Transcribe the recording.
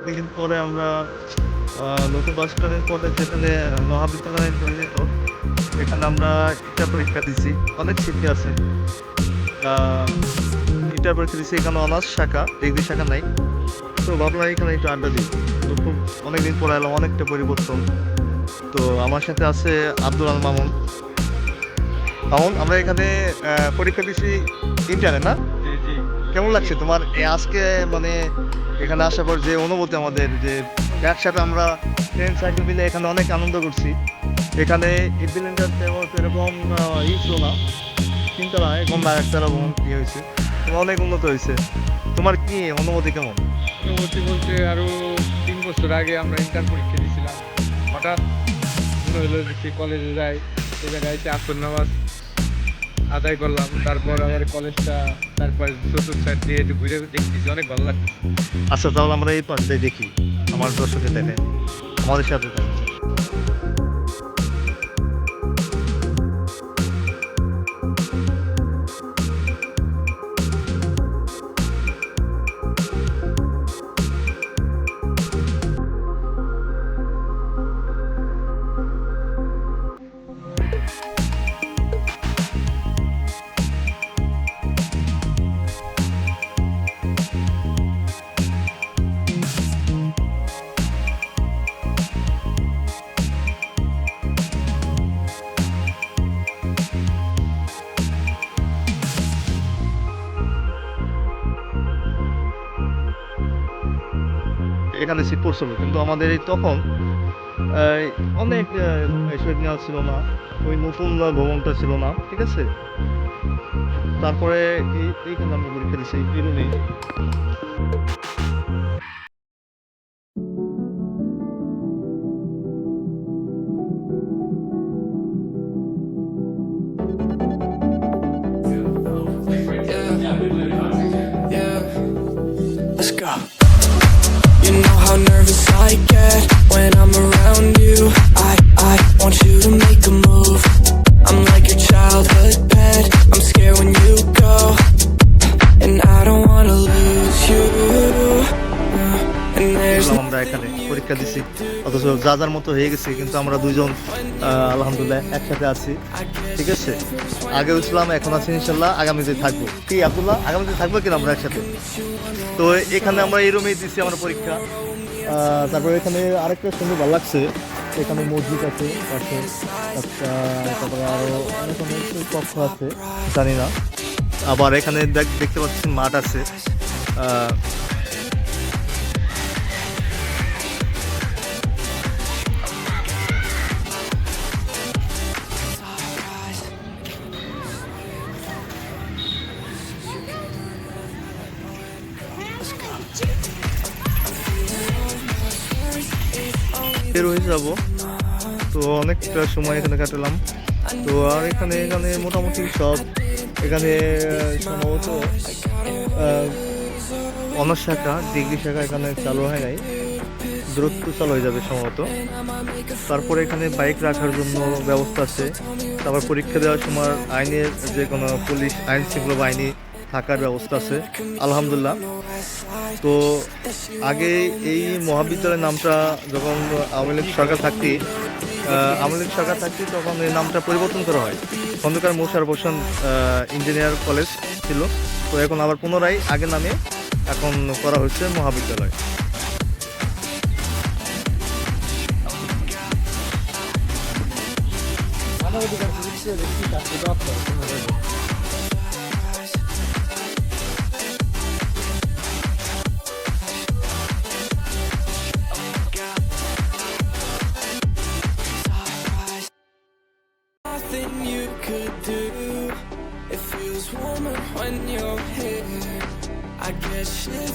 অনেকদিন পরে আমরা নতুন বাস স্ট্যান্ডের পরে যেখানে মহাবিদ্যালয় যেত, এখানে আমরা ইন্টার পরীক্ষা দিছি। অনেক স্মৃতি আছে। ইন্টার পরীক্ষা দিছি, এখানে অনার্স শাখা, ডিগ্রি শাখা নাই। তো ভাবলাম এখানে একটু আড্ডা দিই। তো খুব অনেকদিন পরে এলাম, অনেকটা পরিবর্তন। তো আমার সাথে আছে আব্দুল আল মামুন। মামুন, আমরা এখানে পরীক্ষা দিছি ইন্টারে, না? জি, জি। কেমন লাগছে তোমার আজকে, মানে এখানে আসার পর যে অনুভূতি আমাদের, যে একসাথে আমরা ফ্রেন্ড সার্কেল মিলে এখানে অনেক আনন্দ করছি। এখানে ইভিনিংটা এরকম ছিল না, তিনতলা এখন না একতলা ভবন হয়েছে, অনেক উন্নত হয়েছে। তোমার কি অনুভূতি কেমন? অনুভূতি বলতে আরো ৩ বছর আগে আমরা ইন্টার পরীক্ষা দিয়েছিলাম। হঠাৎ মনে হলো যে কলেজে যাই, এই জায়গায় এসে আসর নামাজ আদায় করলাম। তারপর আমার কলেজটা, তারপর চতুর্থ সাইড দিয়ে একটু ঘুরে দেখতেছি, অনেক ভালো লাগছে। আচ্ছা, তাহলে আমরা এই পাশটাই দেখি, আমার দর্শকের দেখে আমাদের সাথে দেখে। এখানে সিট পড়ছিল, কিন্তু আমাদের এই তখন অনেক শহীদ মিনার ছিল না, ওই নতুন ভবনটা ছিল না, ঠিক আছে। তারপরে এইখানে আমরা পরীক্ষা দিচ্ছি এই রুমে। Yeah, let's go. You know how nervous I get when I'm around you. I want you to make a move. I'm like your childhood pet. I'm scared when you go, and I don't wanna lose you. And there's আমরা এখানে পরীক্ষা দিছি, অথচ যা যার মতো হয়ে গেছে, কিন্তু আমরা দুইজন আলহামদুলিল্লাহ একসাথে আছি, ঠিক আছে। আগেও ছিলাম, এখন আছি, ইনশাল্লাহ আগামীতে থাকবো। কি আব্দুল্লাহ, আগামীতে থাকবো কিনা আমরা একসাথে? তো এখানে আমরা এই রুমেই দিচ্ছি আমরা পরীক্ষা। তারপরে এখানে আরেকটা সুন্দর ভালো লাগছে, এখানে মসজিদ আছে পাশে, তারপরে আরও অনেক অনেক কক্ষ আছে, জানি না। আবার এখানে দেখতে পাচ্ছি মাঠ আছে। বের হয়ে যাবো, তো অনেকটা সময় এখানে কাটালাম। তো আর এখানে মোটামুটি সব, এখানে সম্ভবত অনার্স শাখা, ডিগ্রি শাখা এখানে চালু হয় নাই, দূরত্ব চালু হয়ে যাবে সম্ভবত। তারপরে এখানে বাইক রাখার জন্য ব্যবস্থা আছে। তারপর পরীক্ষা দেওয়ার সময় আইনের যে কোনো পুলিশ, আইন শৃঙ্খলা বাহিনী থাকার ব্যবস্থা আছে আলহামদুলিল্লাহ। তো আগে এই মহাবিদ্যালয়ের নামটা যখন আওয়ামী লীগ সরকার থাকতে তখন এই নামটা পরিবর্তন করা হয়, খন্দকার মোশাররফ হোসেন ইঞ্জিনিয়ার কলেজ ছিল। তো এখন আবার পুনরায় আগের নামে এখন করা হচ্ছে মহাবিদ্যালয়। nothing you could do. It feels warmer when you're here. I get shivers.